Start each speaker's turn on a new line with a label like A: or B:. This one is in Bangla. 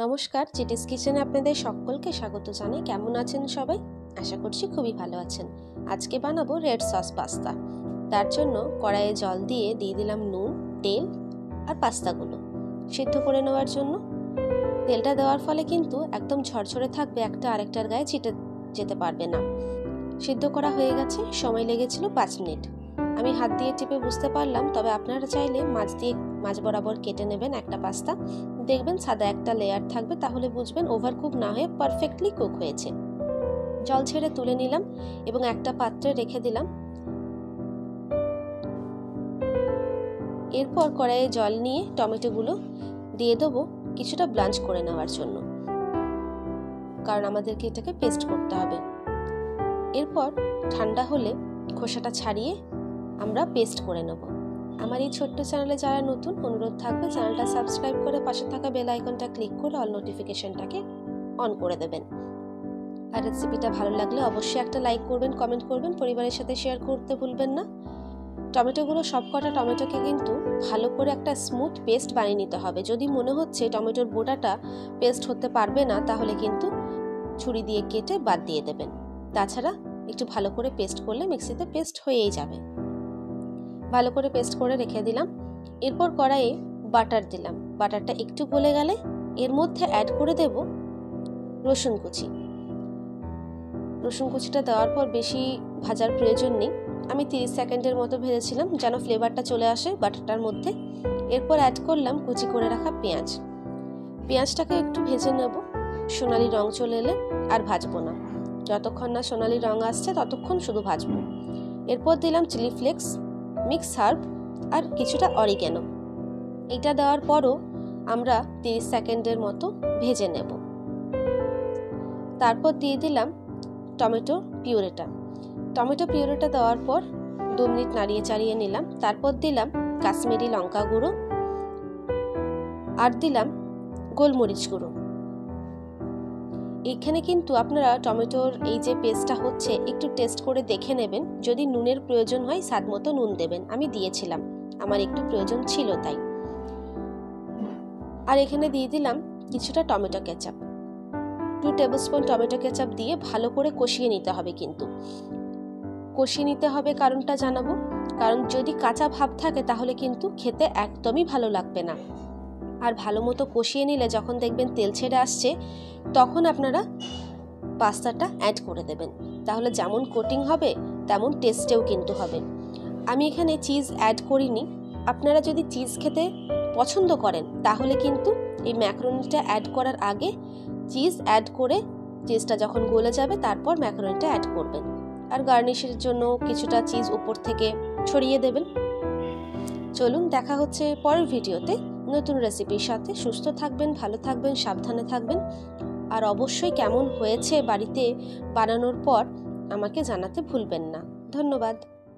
A: নমস্কার, চিটিস কিচেনে আপনাদের সকলকে স্বাগত জানাই। কেমন আছেন সবাই? আশা করছি খুবই ভালো আছেন। আজকে বানাবো রেড সস পাস্তা। তার জন্য কড়াইয়ে জল দিয়ে দিলাম নুন, তেল আর পাস্তাগুলো সিদ্ধ করে নেওয়ার জন্য। তেলটা দেওয়ার ফলে কিন্তু একদম ঝরঝরে থাকবে, একটা আরেকটার গায়ে ছিটে যেতে পারবে না। সিদ্ধ করা হয়ে গেছে, সময় লেগেছিল 5 মিনিট। আমি হাত দিয়ে টিপে বুঝতে পারলাম, তবে আপনারা চাইলে মাছ বরাবর কেটে নেবেন একটা পাস্তা। দেখবেন সাদা একটা লেয়ার থাকবে, তাহলে বুঝবেন ওভার কুক না হয়ে পারফেক্টলি কুক হয়েছে। জল ছেড়ে তুলে নিলাম এবং একটা পাত্রে রেখে দিলাম। এরপর কড়াইয়ে জল নিয়ে টমেটোগুলো দিয়ে দেবো কিছুটা ব্লাঞ্চ করে নেওয়ার জন্য, কারণ আমাদেরকে এটাকে পেস্ট করতে হবে। এরপর ঠান্ডা হলে খোসাটা ছাড়িয়ে আমরা পেস্ট করে নেব। আমার এই ছোট্ট চ্যানেলে যারা নতুন, অনুরোধ থাকবে চ্যানেলটা সাবস্ক্রাইব করে পাশে থাকা বেল আইকনটা ক্লিক করে অল নোটিফিকেশনটাকে অন করে দেবেন। আর রেসিপিটা ভালো লাগলে অবশ্যই একটা লাইক করবেন, কমেন্ট করবেন, পরিবারের সাথে শেয়ার করতে ভুলবেন না। টমেটোগুলো সবকটা টমেটোকে কিন্তু ভালো করে একটা স্মুথ পেস্ট বানিয়ে নিতে হবে। যদি মনে হচ্ছে টমেটোর বোটাটা পেস্ট হতে পারবে না, তাহলে কিন্তু ছুরি দিয়ে কেটে বাদ দিয়ে দেবেন। তাছাড়া একটু ভালো করে পেস্ট করলে মিক্সিতে পেস্ট হয়েই যাবে। ভালো করে পেস্ট করে রেখে দিলাম। এরপর কড়াইয়ে বাটার দিলাম। বাটারটা একটু গলে গেলে এর মধ্যে অ্যাড করে দেব রসুন কুচি। রসুন কুচিটা দেওয়ার পর বেশি ভাজার প্রয়োজন নেই। আমি 30 সেকেন্ডের মতো ভেজেছিলাম, যেন ফ্লেভারটা চলে আসে বাটারটার মধ্যে। এরপর অ্যাড করলাম কুচি করে রাখা পেঁয়াজ। পেঁয়াজটাকে একটু ভেজে নেব, সোনালি রং চলে এলে আর ভাজবো না। যতক্ষণ না সোনালি রং আসছে ততক্ষণ শুধু ভাজবো। এরপর দিলাম চিলি ফ্লেক্স, মিক্স হার্ব আর কিছুটা অরিগ্যানো। এটা দেওয়ার পরও আমরা 30 সেকেন্ডের মতো ভেজে নেব। তারপর দিয়ে দিলাম টমেটো পিউরেটা। টমেটো পিউরেটা দেওয়ার পর 2 মিনিট নাড়িয়ে চাড়িয়ে নিলাম। তারপর দিলাম কাশ্মীরি লঙ্কা গুঁড়ো আর দিলাম গোলমরিচ গুঁড়ো। এখানে কিন্তু আপনারা টমেটোর এই যে পেস্টটা হচ্ছে একটু টেস্ট করে দেখে নেবেন। যদি নুনের প্রয়োজন হয় স্বাদ মতো নুন দেবেন। আমি দিয়েছিলাম, আমার একটু প্রয়োজন ছিল তাই। আর এখানে দিয়ে দিলাম কিছুটা tomato ketchup. 2 tablespoon tomato ketchup দিয়ে ভালো করে কষিয়ে নিতে হবে। কিন্তু কষিয়ে নিতে হবে কারণটা জানাবো। কারণ যদি কাঁচা ভাব থাকে তাহলে কিন্তু খেতে একদমই ভালো লাগবে না। আর ভালো মতো কষিয়ে নিলে যখন দেখবেন তেল ছেড়ে আসছে, তখন আপনারা পাস্তাটা অ্যাড করে দেবেন। তাহলে যেমন কোটিং হবে তেমন টেস্টেও কিন্তু হবে। আমি এখানে চিজ অ্যাড করিনি। আপনারা যদি চিজ খেতে পছন্দ করেন তাহলে কিন্তু এই ম্যাকারোনিটা অ্যাড করার আগে চিজ অ্যাড করে, চিজটা যখন গলে যাবে তারপর ম্যাকারোনিটা অ্যাড করবেন। আর গার্নিশের জন্য কিছুটা চিজ উপর থেকে ছড়িয়ে দেবেন। চলুন, দেখা হচ্ছে পরের ভিডিওতে নতুন রেসিপির সাথে। সুস্থ থাকবেন, ভালো থাকবেন, সাবধানে থাকবেন। আর অবশ্যই কেমন হয়েছে বাড়িতে বানানোর পর আমাকে জানাতে ভুলবেন না। ধন্যবাদ।